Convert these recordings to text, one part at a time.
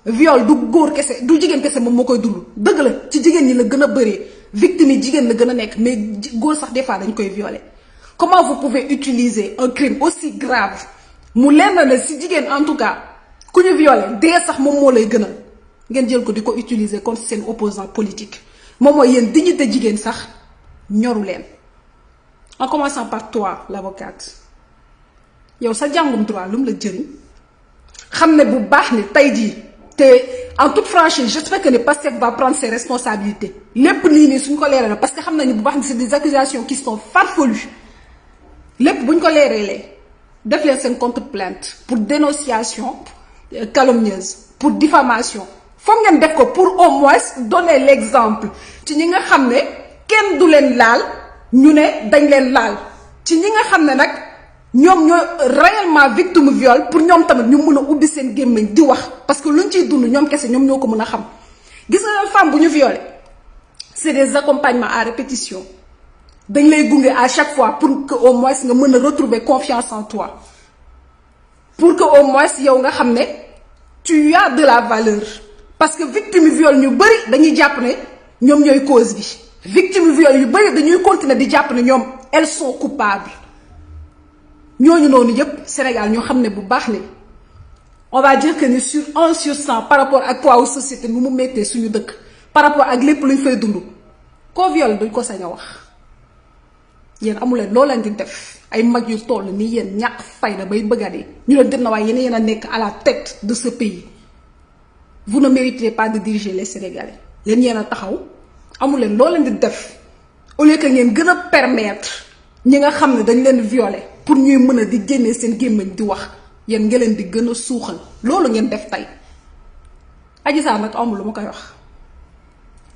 viol du góor kese du jigéen kese moom moo koy dund dëgg la ci jigéen ñi la gën a bëree victime yi jigéen la gën a nekk mais góor sax des fois dañ koy violer. Comment vous pouvez utiliser un crime aussi grave mu leer na ne si jigéen en tout cas ku ñu violer dee sax moom moo lay gënal ngeen jël ko di ko utiliser contre seen opposant politique moom mooy yéen dignité jigéen sax ñoru leen. En commençant par toi l'avocate yow sa jàngum droit lu mu la jëriñ xam ne bu baax ni tey jii te en toute franchise j'espère que ne Pastef va prendre ses responsabilités lépp lii nii suñ ko leeralee parce que xam nañu bu baax ni c'est des accusations qui sont farfelues lépp buñ ko leeralee def leen seen contre plainte pour dénonciation calomnieuse pour diffamation foog ngeen def ko pour au moins donner l'exemple ci ñi nga xam ne kenn du leen laal ñu ne dañ leen laal ci ñi nga xam ne nag ñoom ñoo réellement victime viol pour ñoom tamit ñu mën a ubbi seen gémmiñ di wax parce que luñ ciy dund ñoom kese ñoom ñoo ko mën a xam gis nga femme bu ñu violé c'est des accompagnements à répétition dañ lay gunge à chaque fois pour que au moins nga mën a retrouver confiance en toi pour que au moins yow nga xam ne tu as de la valeur parce que victime viol ñu bëri dañuy jàpp ne ñoom ñooy cause bi victime viol yu bëri dañuy continuer di jàpp ne ñoom elles sont coupables ñooñu noonu yépp Sénégal ñoo xam ne bu baax ne on va dire que ni sur 1 sur 100 par rapport ak poids société nu mu méttee suñu dëkk par rapport ak lépp luñ fay dund koo viol duñ ko sañ a wax yéen amuleen loo leen di def ay mag yu toll nii yéen ñàkk fayda bay bëgga dee ñu leen dem na waaye yéen a nekk à la tête de ce pays vous ne méritez pas de diriger les Sénégalais yéen yéen a taxaw amuleen loo leen di def au lieu que ngeen gën a permettre ñi nga xam ne dañ leen violer pour ñuy mën a di génnee seen gémmiñ di wax yéen nga leen di gën a suuxal loolu ngeen def tey Adji Sarr nag amul lu ma koy wax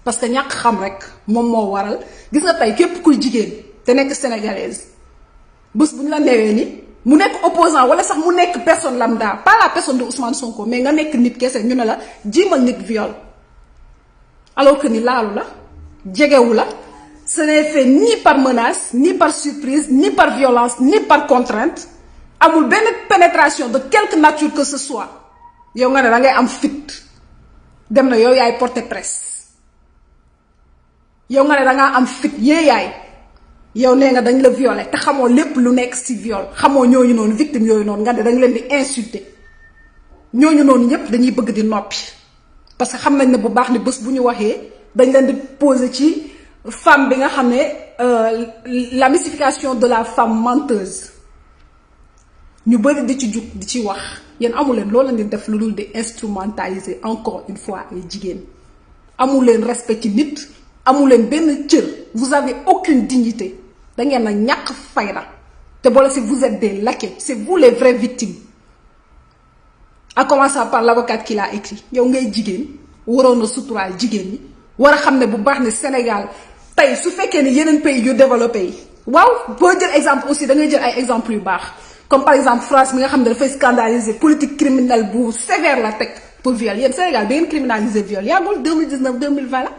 parce que ñàkk xam rek moom moo waral gis nga tey képp kuy jigéen te nekk sénégalaise bés bu ñu la newee ni mu nekk opposant wala sax mu nekk personne lambda pas la personne de Ousmane Sonko mais nga nekk nit kese ñu ne la jiimal nit viol alors que ni laalu la jegewu la ce n'est fait ni par menace ni par surprise ni par violence ni par contrainte amul benn pénétration de quelque nature que ce soit yow nga ne da ngay am fit dem na yow yaay porter presse yow nga ne da ngaa am fit yaay yow nee nga dañ la violer te xamoo lépp lu nekk ci viol xamoo ñooñu noonu victime yooyu noonu nga ne dañ leen di insulter ñooñu noonu ñëpp dañuy bëgg di noppi parce que xam nañ ne bu baax ni bés bu ñu waxee dañ leen di poser ci femme bi nga xam ne la mystification de la femme menteuse ñu bëri di ci jug di ci wax yéen amu leen loo leen di def lu dul di instrumentaliser encore une fois ay jigéen amu leen respect ci nit amu leen benn cër vous avez aucune dignité da ngeen a ñàkk fayda te boole si vous êtes des laquais c'est vous les vraies victimes à commencer par l'avocate qui l'a écrit yow ngay jigéen waroon na suturaal jigéen ñi war a xam ne bu baax ne Sénégal tey su fekkee ni yeneen pays yu développé yi waaw boo jël exemple aussi da ngay jël ay exemples yu baax comme par exemple France mi nga xam ne dafay scandaliser politique criminelle bu sévère la teg pour viol yéen Sénégal da ngeen criminaliser viol yàggul 2019 2020 la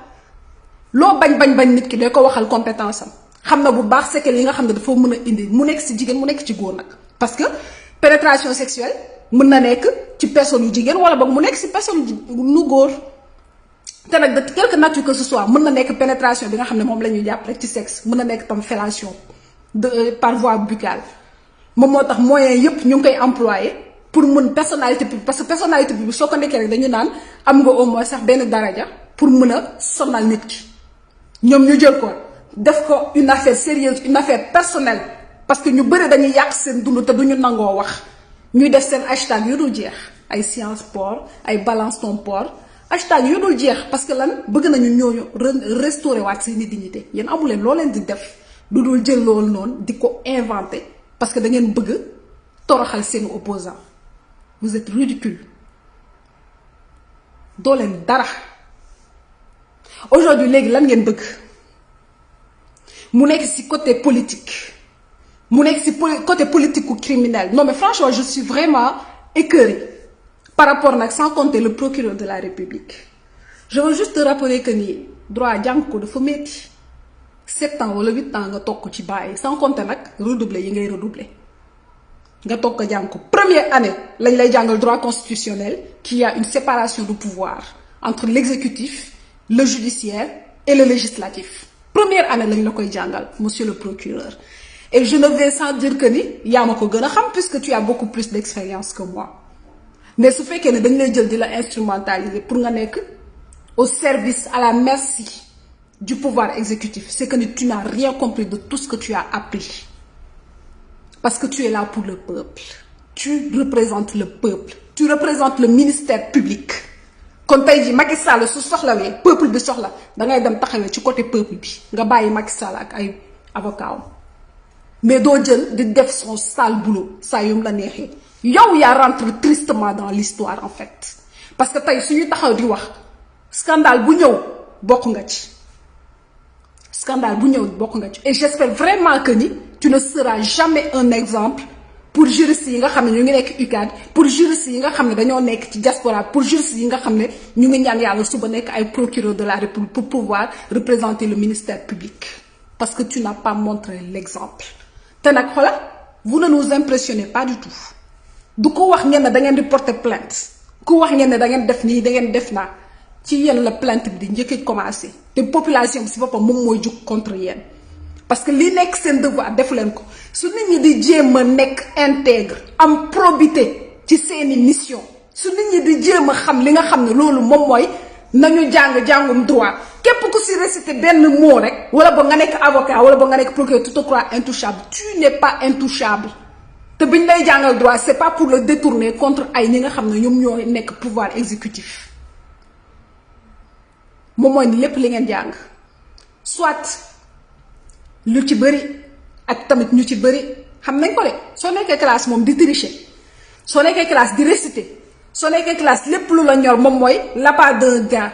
loo bañ nit ki day ko waxal compétence am xam na bu baax séquelles yi nga xam ne dafa mën a indi mu nekk ci jigéen mu nekk ci góor nag parce que pénétration sexuelle mën na nekk ci personne yu jigéen wala boog mu nekk ci personne nu góor te nag de quelque nature que ce soit mën na nekk pénétration bi nga xam ne moom la ñuy jàpp rek ci sexe mën na nekk tam fellation de par voie buccale moom moo tax moyens yépp ñu ngi koy employer pour mën personnalité bi parce que personnalité bi soo ko nekkee rek dañu naan am nga au moins sax benn daraja pour mën a sonal nit ki ñoom ñu jël ko def ko une affaire sérieuse une affaire personnelle parce que ñu bëri dañuy yàq seen dund te duñu nangoo wax ñuy def seen hashtag yu dul jeex ay science port ay balance ton port hashtag yu dul jeex parce que lan bëgg nañu ñooñu restaurer waat seeni dignité yéen amu leen loo leen di def lu dul jël loolu noonu di ko inventer parce que da ngeen bëgg toroxal seen opposant vous êtes ridicule doo leen dara aujourd'hui léegi lan ngeen bëgg mu nekk ci côté politique mu nekk ci côté politique ou criminel non mais franchement je suis vraiment écœurée par rapport nag sans compter le procureur de la République je veux juste te rappeler que ni droit jàng ko dafa metti 7 ans wala 8 ans nga toog ko ci bàyyi sans compter nag redoubler yi ngay redoubler nga toog ko jàng ko première année lañ lay jàngal droit constitutionnel qu'il y a une séparation de pouvoir entre l'exécutif le judiciaire et le législatif première année lañ la koy jàngal monsieur le procureur et je ne vais sans dire que ni yaa ma ko gën a xam puisque tu as beaucoup plus d'expérience que moi mais su fekkee ne dañ lay jël di la instrumentaliser pour nga nekk au service à la merci du pouvoir exécutif c'est que tu n'as rien compris de tout ce que tu as appris parce que tu es là pour le peuple tu représentes le peuple tu représentes le ministère public kon tey jii Macky Sall su soxlawee peuple bi soxla dangay dem taxawee ci côté peuple bi nga bàyyi Macky Sall ak ay avocat mais doo jël di def son sale boulot saa yum la neexee yow yaa rentre tristement dans l'histoire en fait parce que tey suñu taxaw di wax scandale bu ñëw bokk nga ci scandale bu ñëw bokk nga ci et j'espère vraiment que ni tu ne seras jamais un exemple pour juristes yi nga xam ne ñu ngi nekk UCAD pour juristes yi nga xam ne dañoo nekk ci diaspora pour juristes yi nga xam ne ñu ngi ñaan yàlla suba nekk ay procureur de la République pour pouvoir représenter le ministère public parce que tu n'as pas montré l'exemple te nag xoolal vous ne nous impressionnez pas du tout du ko wax ngeen ne da ngeen di porter plainte ku wax ngeen ne da ngeen def nii da ngeen def naa ci yéen la plainte bi di njëkk commencé te population bi si boppam moom mooy jug contre yéen parce que li nekk seen devoir def leen ko su nit ñi di jéem a nekk intègre am probité ci seeni mission su nit ñi di jéem a xam li nga xam ne loolu moom mooy nañu jàngum droit képp ku si réciter benn mot rek wala ba nga nekk avocat wala ba nga nekk procureur tu te crois intouchable tu n'es pas intouchable te biñ lay jàngal droit c'est pas pour le détourner contre ay ñi nga xam ne ñoom ñoo nekk pouvoir exécutif moom mooy ni lépp li ngeen jàng soit lu ci bëri ak tamit ñu ci bëri xam nañ ko de soo nekkee classe moom di tricher soo nekkee classe di réciter soo nekkee classe lépp lu la ñor moom mooy l'appât d'un gain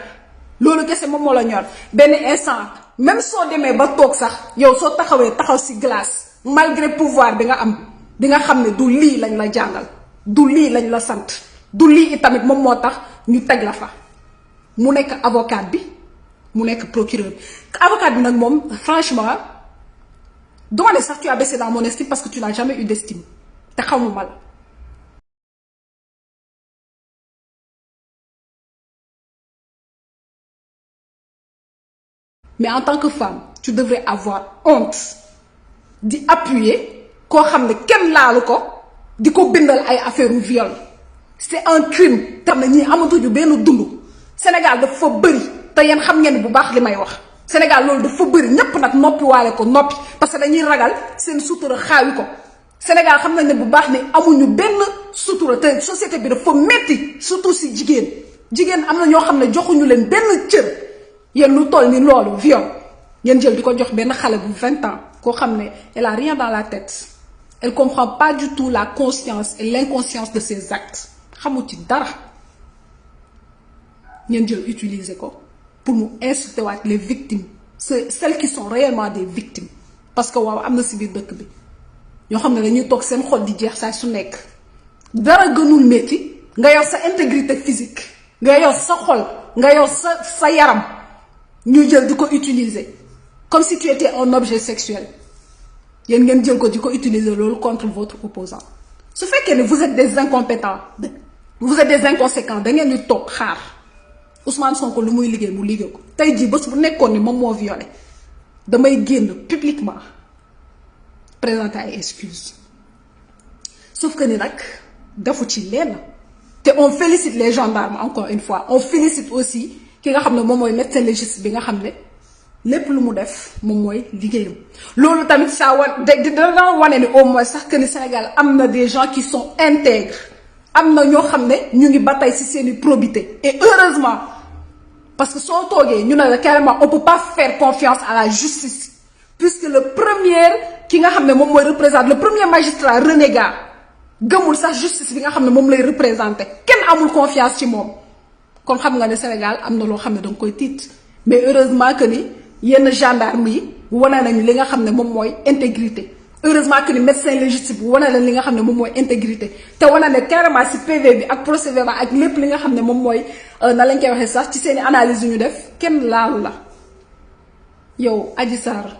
loolu kese moom moo la ñor benn instant même soo demee ba toog sax yow soo taxawee taxaw ci glace malgré pouvoir bi nga am di nga xam ne du lii lañ la jàngal du lii lañ la sant du lii itamit moom moo tax ñu teg la fa mu nekk avocat bi mu nekk procureur bi avocat bi nag moom franchement duma ne sax tu as baissé dans mon estime parce que tu n'as jamais eu d'estime te xamuma la mais en tant que femme tu devrais avoir honte di appuyer koo xam ne kenn laalu ko di ko bindal ay affaire u viol c'est un crime tam na ñii amatuñu benn dund Sénégal dafa bëri te yéen xam ngeen bu baax li may wax Sénégal loolu dafa bëri ñépp nag noppi waale ko noppi parce que dañuy ragal seen sutura xaawi ko Sénégal xam nañ ne bu baax ne amuñu benn sutura te société bi dafa metti surtout si jigéen am na ñoo xam ne joxuñu leen benn cër yéen lu toll ni loolu viol ngeen jël di ko jox benn xale bu 20 ans koo xam ne elle a rien dans la tête elle comprend pas du tout la conscience et l'inconscience de ses actes xamu ci dara ngeen jël utiliser ko pour mu insulter waat les victimes celles qui sont réellement des victimes parce que waaw am na si biir dëkk bi ñoo xam ne dañuy toog seen xol di jeex saa su nekk dara gënul métti nga yor sa intégrité physique nga yor sa xol nga yor sa yaram ñu jël di ko utiliser comme si tu étais un objet sexuel yéen ngeen jël ko di ko utiliser loolu contre votre opposant su fekkee ne vous êtes des incompétents vous êtes des inconséquents da ngeen di toog xaar Ousmane Sonko lu muy liggéey mu liggéey ko tey jii bés bu nekkoon ni moom moo violé damay génn publiquement présenter ay excuses sauf que ni nag defu ci lenn te on félicite les gendarmes encore une fois on félicite aussi ki nga xam ne moom mooy médecin légiste bi nga xam ne lépp lu mu def moom mooy liggéeyam loolu tamit saa dana wane ni au moins sax que ni Sénégal am na des gens qui sont intègres am na ñoo xam ne ñu ngi ba tey ci seeni probité et heureusement parce que soo toogee ñu ne la carrément on peut pas faire confiance à la justice puisque le premier ki nga xam ne moom mooy représenter le premier magistrat renégat gëmul sax justice bi nga xam ne moom lay représenter kenn amul confiance ci moom kon xam nga ne Sénégal am na loo xam ne danga koy tiit mais heureusement que ni yenn gendarme yi wane nañu li nga xam ne moom mooy intégrité heureusement que ni médecin légiste bi wane nañ li nga xam ne moom mooy intégrité te wane ne carrément si PV bi ak procès verbal ak lépp li nga xam ne moom mooy na lañ koy waxee sax ci seeni analyse yu ñu def kenn laalu la yow Adji Sarr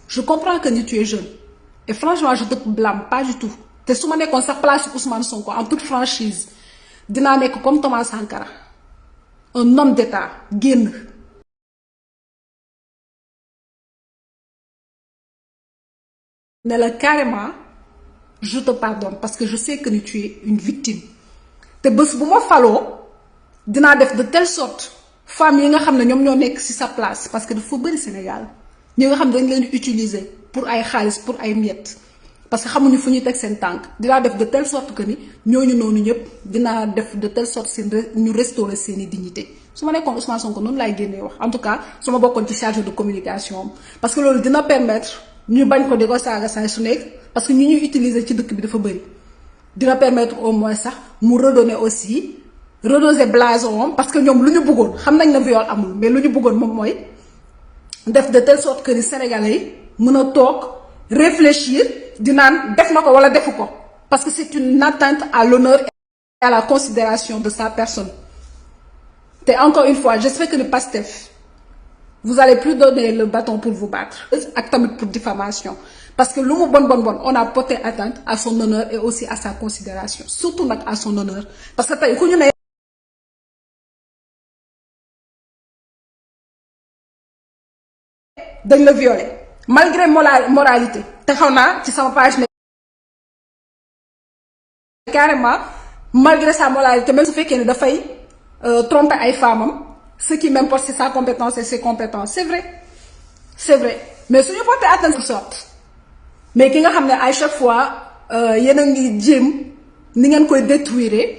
je comprends que ni tu es jeune et franchement je te blâme pas du tout te su ma nekkoon sax place Ousmane Sonko en toute franchise dinaa nekk comme Thomas Sankara un homme d'état génn ne la carrément je te pardonne parce que je sais que tu es une victime te bés bu ma faloo dinaa def de telle sorte femmes yi nga xam ne ñoom ñoo nekk ci sa place parce que dafa bëri Sénégal ñi nga xam ne dañ leen di utiliser pour ay xaalis pour ay miettes parce que xamuñu fu ñuy teg seen tànk dinaa def de telle sorte que ni ñooñu noonu ñëpp dinaa def de telle sorte seen ñu restaurer seeni dignité su ma nekkoon Ousmane Sonko noonu laay génnee wax en tout cas su ma bokkoon ci chargé de communication parce que loolu dina permettre ñu bañ ko di ko saaga saay su nekk parce que ñu ñuy utiliser ci dëkk bi dafa bëri dina permettre au moins sax mu redonner aussi redoser blason parce que ñoom lu ñu bëggoon xam nañ na viol amul mais lu ñu bëggoon moom mooy def de telle sorte que ni Sénégalais yi mën a toog réfléchir di naan def na ko wala defu ko parce que c'est une atteinte à l'honneur et à la considération de sa personne te encore une fois j'espère que le Pastef vous allez plus donner le bâton pour vous battre ak tamit pour diffamation parce que lu mu bon on a porté atteinte à son honneur et aussi à sa considération surtout nag à son honneur parce que tey ku ñu ne dañ la violer malgré moralité te xaw naa ci sama page ne carrément malgré sa moralité même su fekkee ne dafay tromper ay femmes ce qui m'importe c'est sa compétence et ses compétences c'est vrai mais suñu porté atteinte de sorte mais ki nga xam ne à chaque fois yéen a ngi jéem ni ngeen koy détruire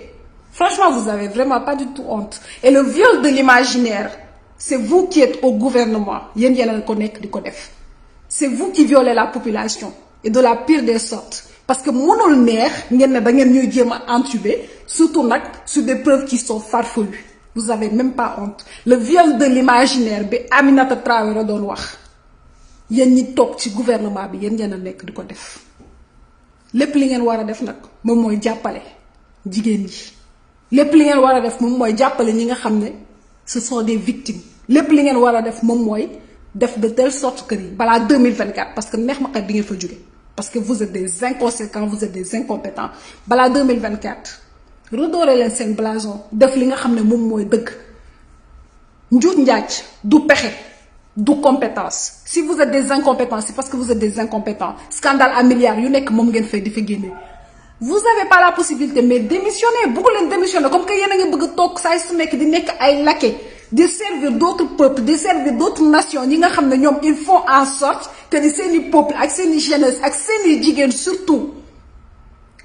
franchement vous avez vraiment pas du tout honte et le viol de l'imaginaire c'est vous qui êtes au gouvernement yéen yéen a ko nekk di ko def c'est vous qui violez la population et de la pire des sortes parce que mënul neex ngeen ne da ngeen ñuy jéem a entuber surtout nag sur des preuves qui sont farfelues vous avez même pas honte le viol de l'imaginaire bi Aminata Traoré doon wax yéen ñi toog ci gouvernement bi yéen yéen a nekk di ko def lépp li ngeen war a def nag moom mooy jàppale jigéen ñi lépp li ngeen war a def moom mooy jàppale ñi nga xam ne ce sont des victimes lépp li ngeen war a def moom mooy def de telle sorte que ni balaa 2024 parce que neex ma xet di ngeen fa jóge parce que vous êtes des inconséquents vous êtes des incompétents balaa 2024 redorer leen seen blason def li nga xam ne moom mooy dëgg njuut njaaj du pexe du compétence si vous êtes des incompétents c'est parce que vous êtes des incompétents scandale à milliards yu nekk moom ngeen fay di fa génne vous avez pas la possibilité mais démissionner bëggu leen démissionner comme que yéen a ngi bëgg toog saa su nekk di nekk ay laquais di servir d'autres peuples di servir d'autres nations ñi nga xam ne ñoom ils font en sorte que ni seeni peuple ak seeni jeunesse ak seeni jigéen surtout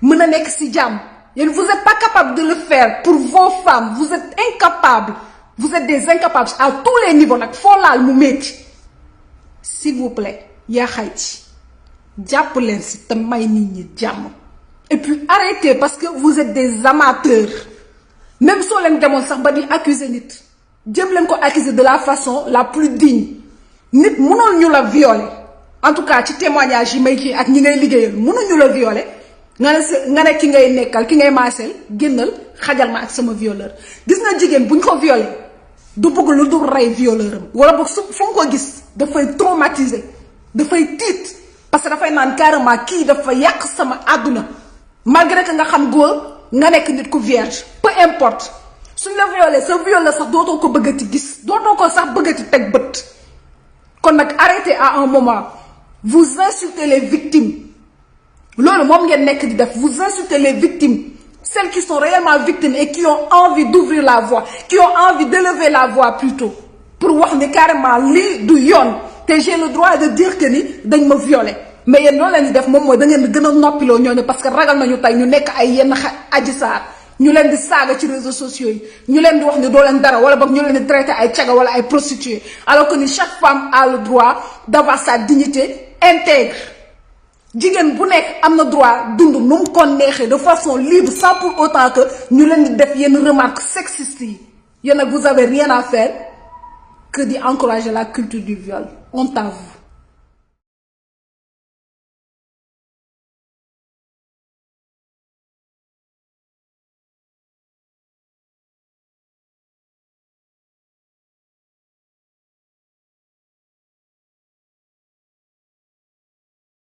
mën a nekk ci jàmm yéen vous êtes pas capable de le faire pour vos femmes vous êtes incapables vous êtes des incapables à tous les niveaux nag foo laal mu métti s'il vous plaît yaa xayti jàpp leen ci te may nit ñi jàmm et puis arrêtez parce que vous êtes des amateurs même soo leen demoon sax ba di accuser nit jëm leen ko accuser de la façon la plus digne nit mënul ñu la violer en tout cas ci témoignage yi may kii ak ñi ngay liggéeyal mënuñu la violer nga ne ki ngay nekkal ki ngay maaseel génnal xajal ma ak sama violeur gis nga jigéen buñ ko violer du bëgg lu dul rey violeur am wala boog su fu nga ko gis dafay traumatiser dafay tiit parce que dafay naan carrément kii dafa yàq sama àdduna malgré que nga xam góor nga nekk nit ku vierge peu importe suñ la violé sa violeur sax dootoo ko bëggati gis dootoo ko sax bëggati teg bët kon nag arrêtez à un moment vous insultez les victimes loolu moom ngeen nekk di def vous insultez les victimes celles qui sont réellement victimes et qui ont envie d'ouvrir la voie qui ont envie d'élever la voix plutôt pour wax ni carrément lii du yoon te j'ai le droit de dire que ni dañ ma violé mais yéen noonu leen di def moom mooy da ngeen di gën a noppiloo ñooñu parce que ragal nañu tey ñu nekk ay yenn Adji Sarr ñu leen di saaga ci réseaux sociaux yi ñu leen di wax ni doo leen dara wala boog ñu leen di traiter ay caga wala ay prostituées alors que ni chaque femme a le droit d'avoir sa dignité intègre jigéen bu nekk am na droit dund nu mu ko neexee de façon libre sans pour autant que ñu leen di def yenn remarques sexistes yi yéen nag vous avez rien à faire que d'y encourager la culture du viol honte à vous.